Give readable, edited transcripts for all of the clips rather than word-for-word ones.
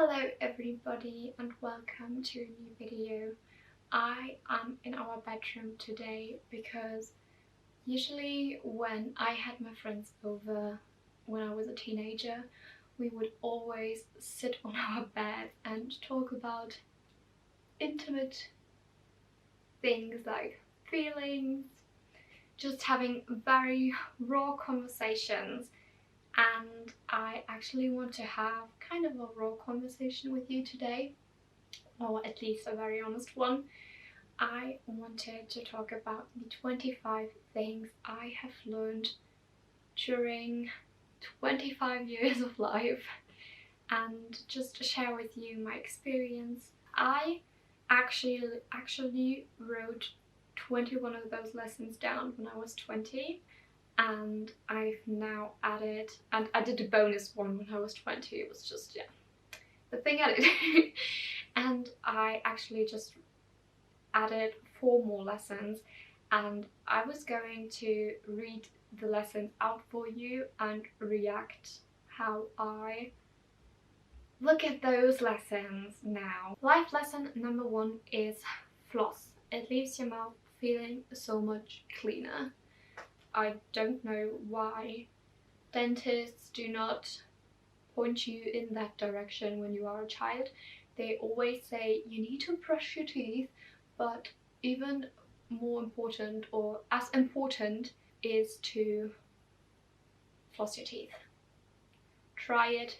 Hello everybody and welcome to a new video. I am in our bedroom today because usually when I had my friends over when I was a teenager, we would always sit on our bed and talk about intimate things like feelings, just having very raw conversations. And I actually want to have kind of a raw conversation with you today, or at least a very honest one. I wanted to talk about the 25 things I have learned during 25 years of life and just share with you my experience. I actually wrote 21 of those lessons down when I was 20. And I've now added, and I did a bonus one when I was 20, it was just, yeah, the thing I did. And I actually just added 4 more lessons, and I was going to read the lessons out for you and react how I look at those lessons now. Life lesson number 1 is floss. It leaves your mouth feeling so much cleaner. I don't know why dentists do not point you in that direction when you are a child. They always say you need to brush your teeth, but even more important, or as important, is to floss your teeth. Try it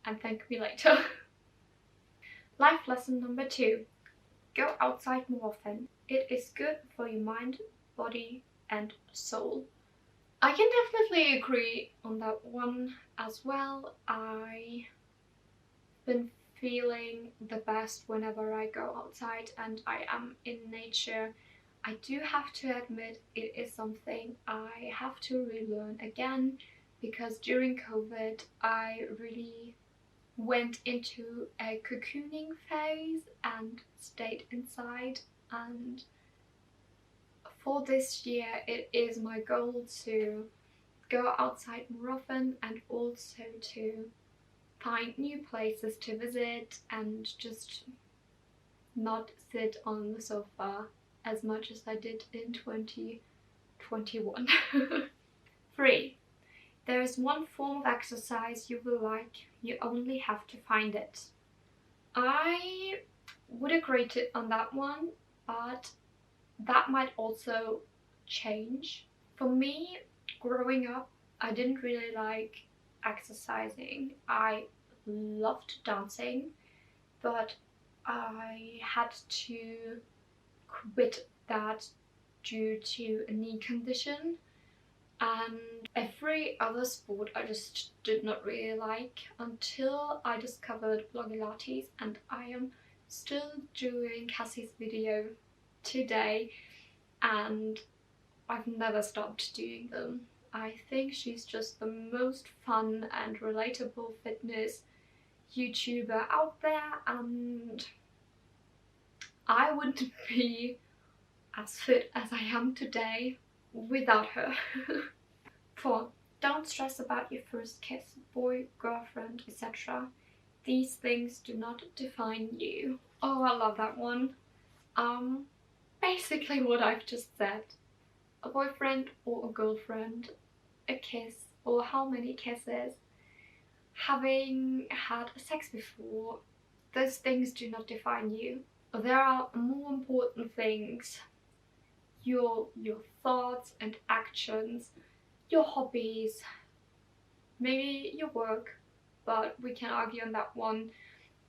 and thank me later. Life lesson number 2. Go outside more often. It is good for your mind, body and soul. I can definitely agree on that one as well. I've been feeling the best whenever I go outside and I am in nature. I do have to admit it is something I have to relearn again, because during COVID I really went into a cocooning phase and stayed inside, and for this year it is my goal to go outside more often and also to find new places to visit and just not sit on the sofa as much as I did in 2021. 3. There is one form of exercise you will like, you only have to find it. I would agree on that one, but that might also change. For me, growing up, I didn't really like exercising. I loved dancing, but I had to quit that due to a knee condition. And every other sport I just did not really like until I discovered Pilates, and I am still doing Cassie's video today and I've never stopped doing them. I think she's just the most fun and relatable fitness YouTuber out there, and I wouldn't be as fit as I am today without her. 4. Don't stress about your first kiss, boy, girlfriend, etc. These things do not define you. Oh, I love that one. Basically what I've just said. A boyfriend or a girlfriend, a kiss or how many kisses, having had sex before, those things do not define you. There are more important things. Your thoughts and actions, your hobbies, maybe your work, but we can argue on that one,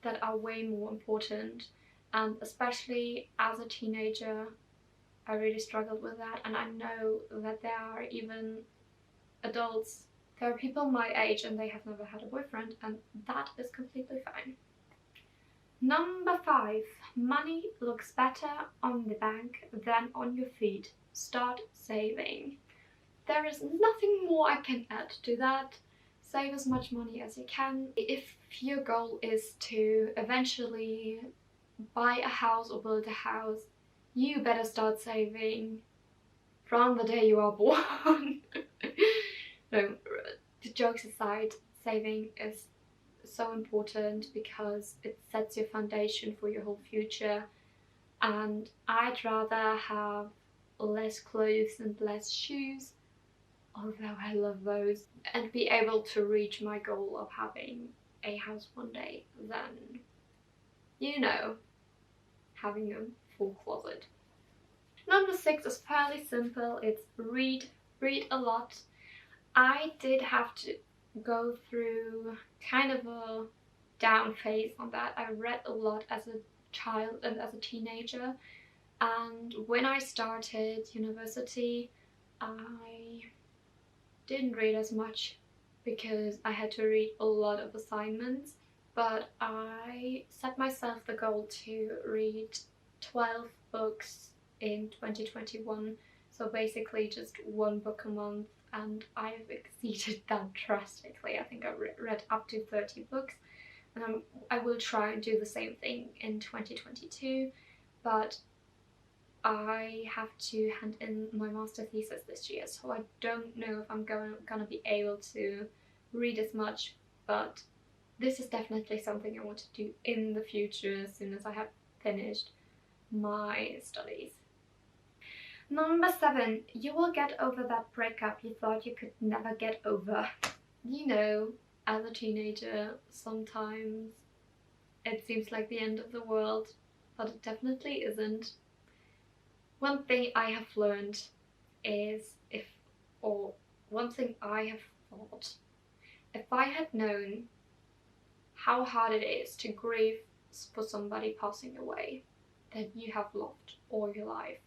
that are way more important. And especially as a teenager, I really struggled with that, and I know that there are even adults, there are people my age and they have never had a boyfriend, and that is completely fine. Number 5. Money looks better on the bank than on your feet. Start saving. There is nothing more I can add to that. Save as much money as you can. If your goal is to eventually buy a house or build a house, you better start saving from the day you are born. No, the jokes aside, saving is so important because it sets your foundation for your whole future. And I'd rather have less clothes and less shoes, although I love those, and be able to reach my goal of having a house one day than, you know, having a full closet. Number 6 is fairly simple. It's read. Read a lot. I did have to go through kind of a down phase on that. I read a lot as a child and as a teenager, and when I started university I didn't read as much because I had to read a lot of assignments, but I set myself the goal to read 12 books in 2021, so basically just one book a month, and I've exceeded that drastically. I think I read up to 30 books, and I will try and do the same thing in 2022, but I have to hand in my master thesis this year, so I don't know if I'm gonna be able to read as much, but this is definitely something I want to do in the future as soon as I have finished my studies. Number 7, you will get over that breakup you thought you could never get over. You know, as a teenager, sometimes it seems like the end of the world, but it definitely isn't. One thing I have learned is one thing I have thought, if I had known how hard it is to grieve for somebody passing away that you have loved all your life,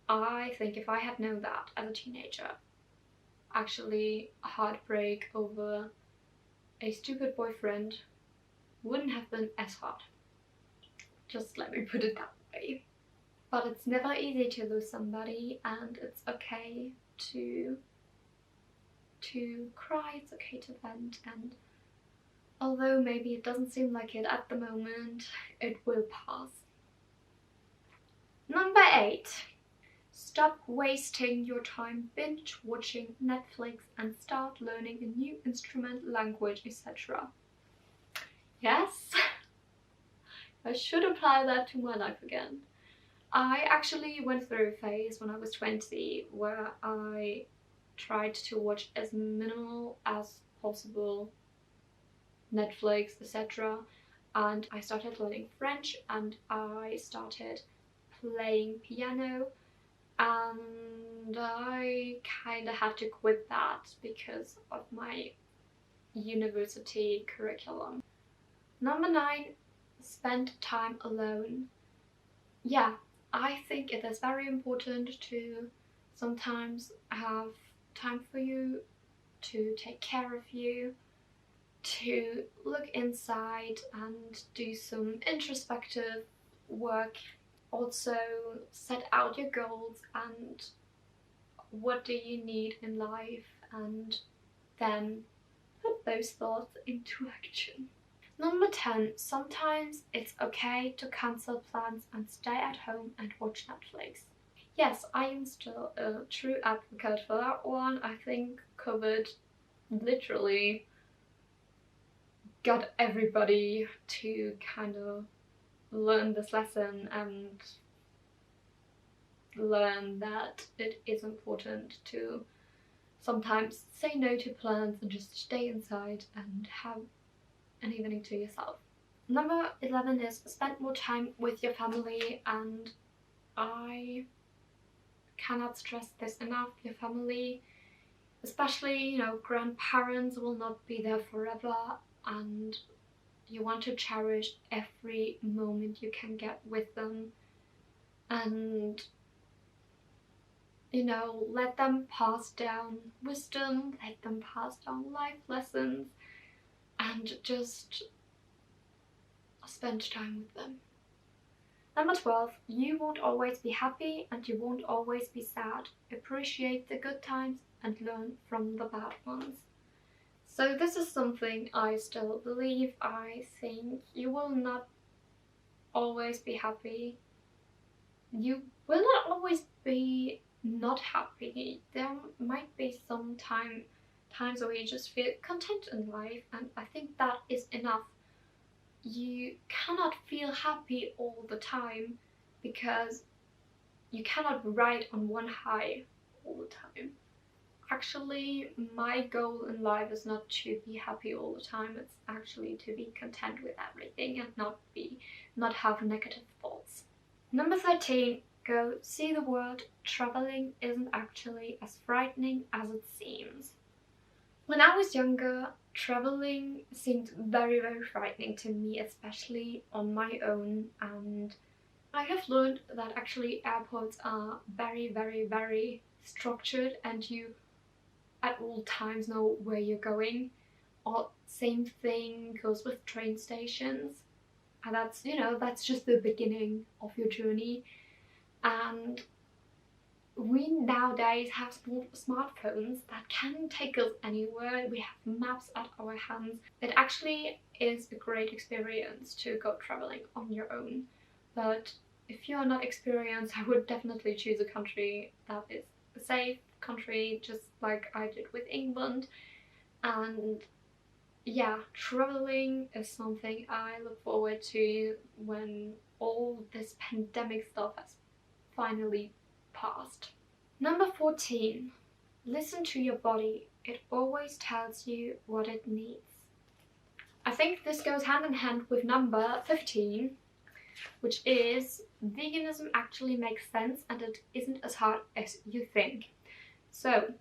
I think if I had known that as a teenager, actually a heartbreak over a stupid boyfriend wouldn't have been as hard. Just let me put it that way. But it's never easy to lose somebody, and it's okay to cry, it's okay to vent, and although maybe it doesn't seem like it at the moment, it will pass. Number 8. Stop wasting your time binge watching Netflix and start learning a new instrument, language, etc. Yes, I should apply that to my life again. I actually went through a phase when I was 20 where I tried to watch as minimal as possible Netflix, etc. And I started learning French, and I started playing piano, and I kind of had to quit that because of my university curriculum. Number 9, spend time alone. Yeah, I think it is very important to sometimes have time for you, to take care of you, to look inside and do some introspective work. Also set out your goals and what do you need in life, and then put those thoughts into action. Number 10, sometimes it's okay to cancel plans and stay at home and watch Netflix. Yes, I am still a true advocate for that one. I think COVID literally got everybody to kind of learn this lesson and learn that it is important to sometimes say no to plans and just stay inside and have an evening to yourself. Number 11 is spend more time with your family, and I cannot stress this enough. Your family, especially, you know, grandparents, will not be there forever, and you want to cherish every moment you can get with them, and you know, let them pass down wisdom, let them pass down life lessons, and just spend time with them. Number 12, you won't always be happy and you won't always be sad. Appreciate the good times and learn from the bad ones. So this is something I still believe. I think you will not always be happy. You will not always be not happy. There might be some times where you just feel content in life, and I think that is enough. You cannot feel happy all the time because you cannot ride on one high all the time. Actually, my goal in life is not to be happy all the time. It's actually to be content with everything and not have negative thoughts. Number 13, go see the world. Traveling isn't actually as frightening as it seems. When I was younger, traveling seemed very, very frightening to me, especially on my own, and I have learned that actually airports are very, very, very structured and you at all times know where you're going. Or same thing goes with train stations. And that's, that's just the beginning of your journey. And we nowadays have smartphones that can take us anywhere. We have maps at our hands. It actually is a great experience to go traveling on your own. But if you're not experienced, I would definitely choose a country that is a safe country, just like I did with England. And yeah, traveling is something I look forward to when all this pandemic stuff has finally passed. Number 14, listen to your body. It always tells you what it needs. I think this goes hand in hand with number 15, which is veganism actually makes sense and it isn't as hard as you think. So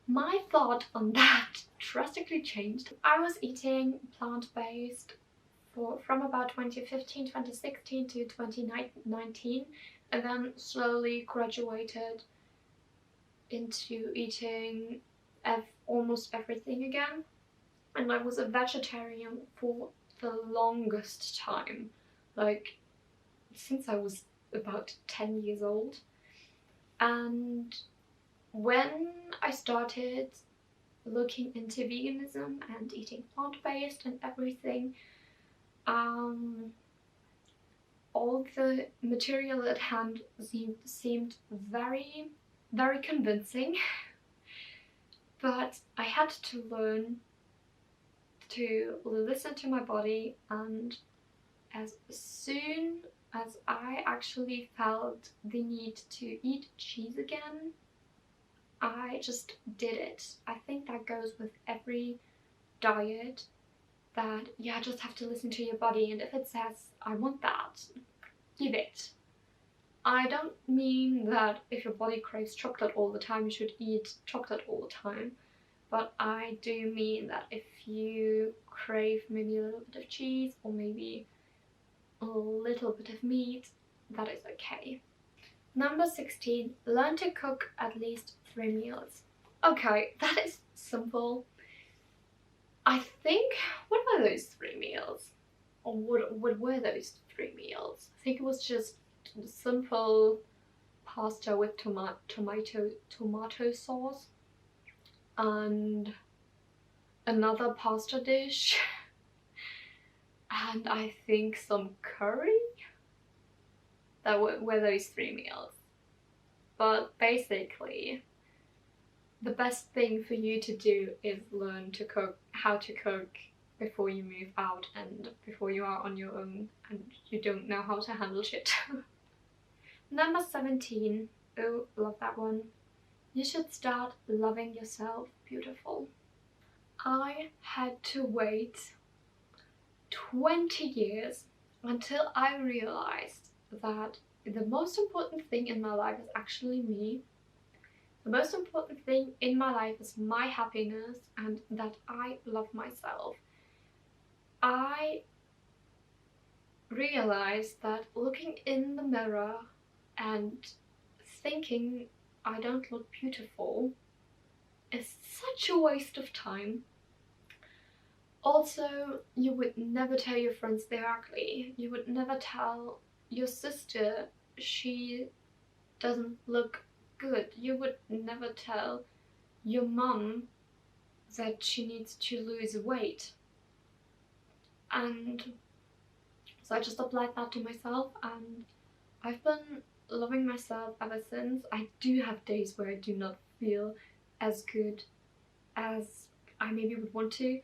my thought on that drastically changed. I was eating plant-based from about 2015, 2016 to 2019, and then slowly graduated into eating almost everything again. And I was a vegetarian for the longest time, like since I was about 10 years old. And when I started looking into veganism and eating plant-based and everything, all the material at hand seemed very, very convincing. But I had to learn to listen to my body, and as soon as I actually felt the need to eat cheese again, I just did it. I think that goes with every diet, that you just have to listen to your body, and if it says, I want that, give it. I don't mean that if your body craves chocolate all the time, you should eat chocolate all the time. But I do mean that if you crave maybe a little bit of cheese or maybe a little bit of meat, that is okay. Number 16, learn to cook at least 3 meals. Okay, that is simple. I think, what were those 3 meals? Or what were those 3 meals? I think it was just simple pasta with tomato sauce and another pasta dish and I think some curry. That were those 3 meals. But basically, the best thing for you to do is learn to cook, how to cook before you move out and before you are on your own and you don't know how to handle shit. Number 17, oh, love that one. You should start loving yourself beautiful. I had to wait 20 years until I realized that the most important thing in my life is actually me. The most important thing in my life is my happiness and that I love myself. I realized that looking in the mirror and thinking I don't look beautiful is such a waste of time. Also, you would never tell your friends they're ugly. You would never tell your sister she doesn't look good. You would never tell your mum that she needs to lose weight. And so I just applied that to myself, and I've been loving myself ever since. I do have days where I do not feel as good as I maybe would want to,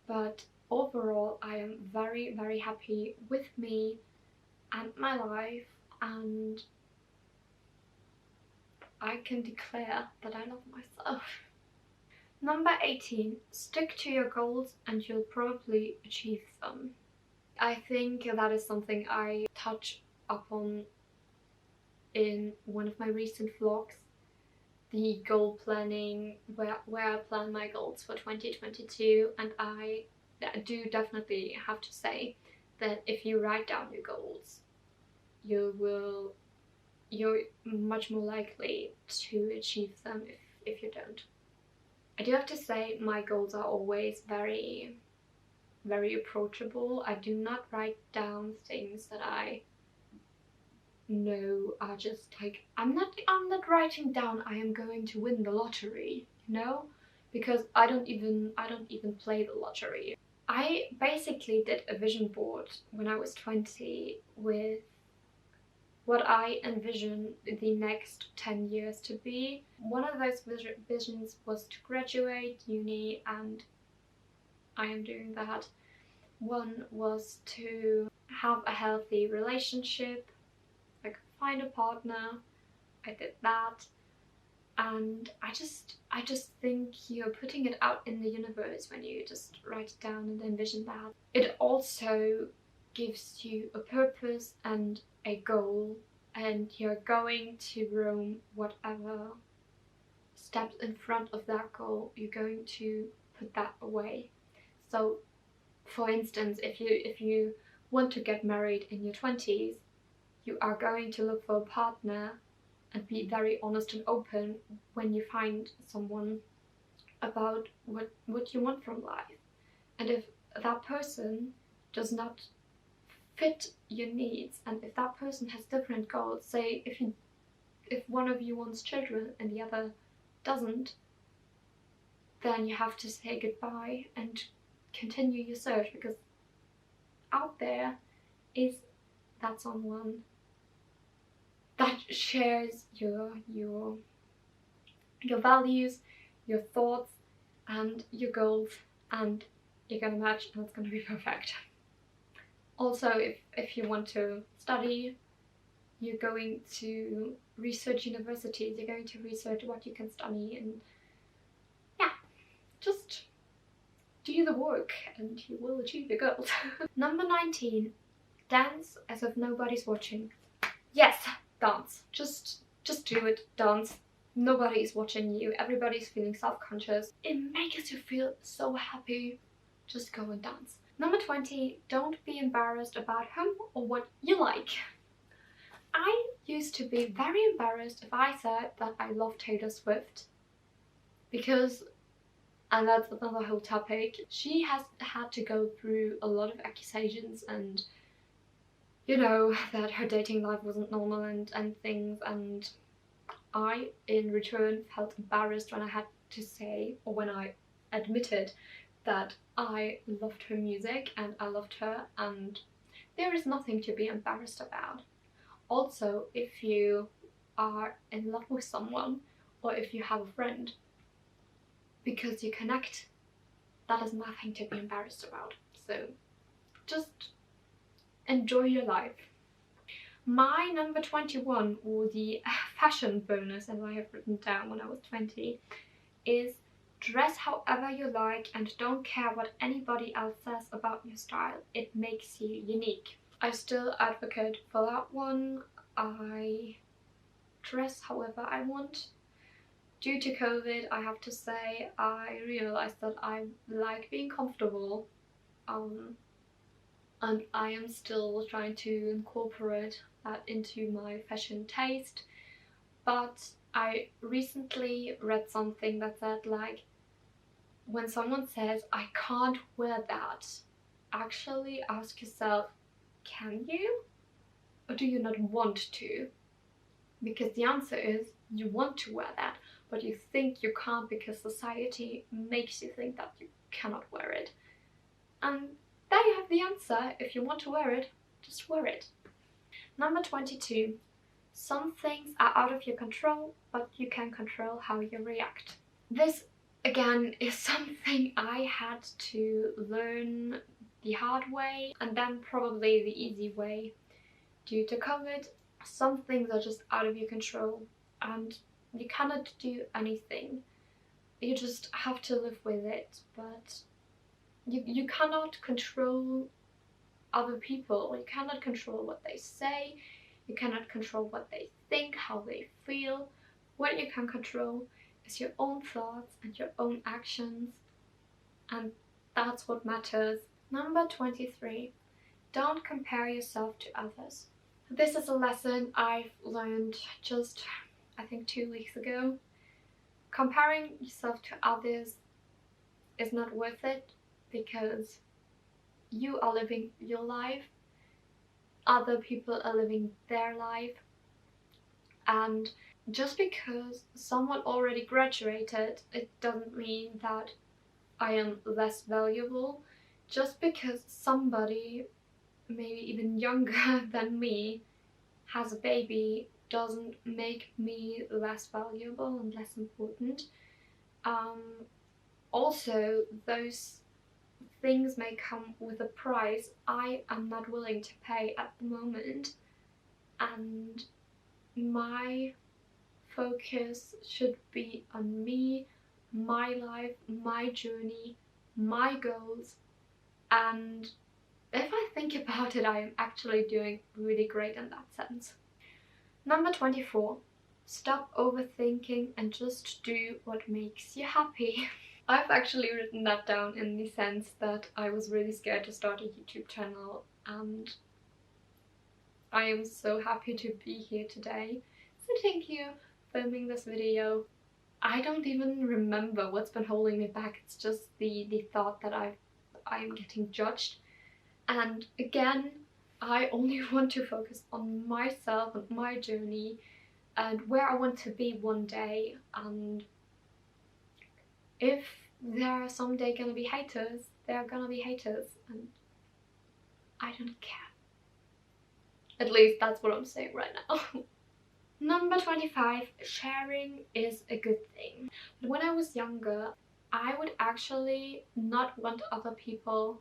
but overall I am very, very happy with me and my life, and I can declare that I love myself. Number 18, stick to your goals and you'll probably achieve them. I think that is something I touch upon in one of my recent vlogs, the goal planning, where I plan my goals for 2022, and I do definitely have to say that if you write down your goals, you're much more likely to achieve them if you don't. I do have to say my goals are always very, very approachable. I do not write down things that I know are just like, I'm not writing down I am going to win the lottery, you know? Because I don't even play the lottery. I basically did a vision board when I was 20 with what I envision the next 10 years to be. One of those visions was to graduate uni, and I am doing that. One was to have a healthy relationship, like find a partner. I did that. And I just think you're putting it out in the universe when you just write it down and envision that. It also gives you a purpose and a goal, and you're going to roam whatever steps in front of that goal. You're going to put that away. So for instance, if you want to get married in your 20s, you are going to look for a partner and be very honest and open when you find someone about what you want from life. And if that person does not fit your needs, and if that person has different goals, say if one of you wants children and the other doesn't, then you have to say goodbye and continue your search, because out there is that someone that shares your values, your thoughts, and your goals, and you're gonna match and it's gonna be perfect. Also, if you want to study, you're going to research universities, you're going to research what you can study, and yeah, just do the work and you will achieve your goals. Number 19, dance as if nobody's watching. Yes, dance. Just do it, dance. Nobody's watching you, everybody's feeling self-conscious. It makes you feel so happy. Just go and dance. Number 20, don't be embarrassed about who or what you like. I used to be very embarrassed if I said that I love Taylor Swift, because, and that's another whole topic, she has had to go through a lot of accusations and, you know, that her dating life wasn't normal and things, and I in return felt embarrassed when I had to say, or when I admitted that I loved her music and I loved her, and there is nothing to be embarrassed about. Also, if you are in love with someone, or if you have a friend, because you connect, that is nothing to be embarrassed about. So just enjoy your life. My number 21, or the fashion bonus as I have written down when I was 20, is dress however you like and don't care what anybody else says about your style. It makes you unique. I still advocate for that one. I dress however I want. Due to COVID, I have to say, I realized that I like being comfortable, and I am still trying to incorporate that into my fashion taste. But I recently read something that said, like, when someone says, I can't wear that, actually ask yourself, can you? Or do you not want to? Because the answer is, you want to wear that, but you think you can't because society makes you think that you cannot wear it. And there you have the answer. If you want to wear it, just wear it. Number 22. Some things are out of your control, but you can control how you react. This again, is something I had to learn the hard way and then probably the easy way. Due to COVID, some things are just out of your control and you cannot do anything. You just have to live with it, but you cannot control other people. You cannot control what they say, you cannot control what they think, how they feel. What you can control is your own thoughts and your own actions, and that's what matters. Number 23. Don't compare yourself to others. This is a lesson I've learned just, I think, 2 weeks ago. Comparing yourself to others is not worth it because you are living your life, other people are living their life, and just because someone already graduated, it doesn't mean that I am less valuable. Just because somebody, maybe even younger than me, has a baby doesn't make me less valuable and less important. Also, those things may come with a price I am not willing to pay at the moment, and my focus should be on me, my life, my journey, my goals, and if I think about it, I am actually doing really great in that sense. Number 24. Stop overthinking and just do what makes you happy. I've actually written that down in the sense that I was really scared to start a YouTube channel, and I am so happy to be here today, sitting here filming this video. I don't even remember what's been holding me back. It's just the thought that I'm getting judged, and again, I only want to focus on myself and my journey and where I want to be one day, and if there are someday gonna be haters, there are gonna be haters, and I don't care. At least that's what I'm saying right now. Number 25. Sharing is a good thing. When I was younger, I would actually not want other people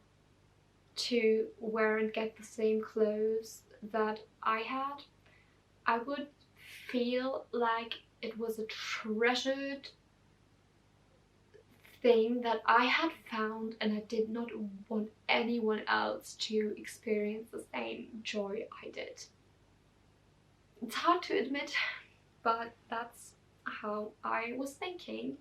to wear and get the same clothes that I had. I would feel like it was a treasured thing that I had found, and I did not want anyone else to experience the same joy I did. It's hard to admit, but that's how I was thinking,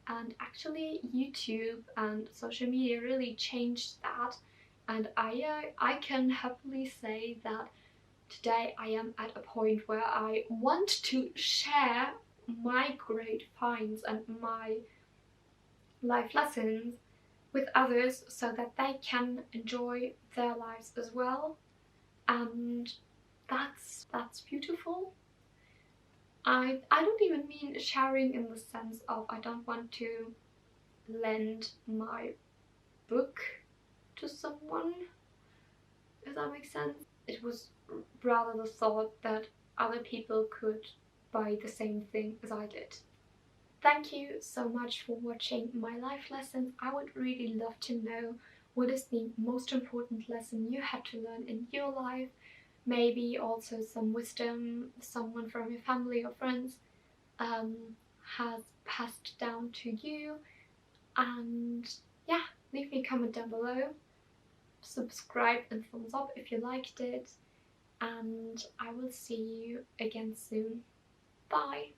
and actually YouTube and social media really changed that, and I can happily say that today I am at a point where I want to share my great finds and my life lessons with others so that they can enjoy their lives as well, and that's beautiful. I don't even mean sharing in the sense of I don't want to lend my book to someone, if that makes sense. It was rather the thought that other people could buy the same thing as I did. Thank you so much for watching my life lessons. I would really love to know what is the most important lesson you had to learn in your life. Maybe also some wisdom someone from your family or friends has passed down to you. And yeah, leave me a comment down below. Subscribe and thumbs up if you liked it. And I will see you again soon. Bye!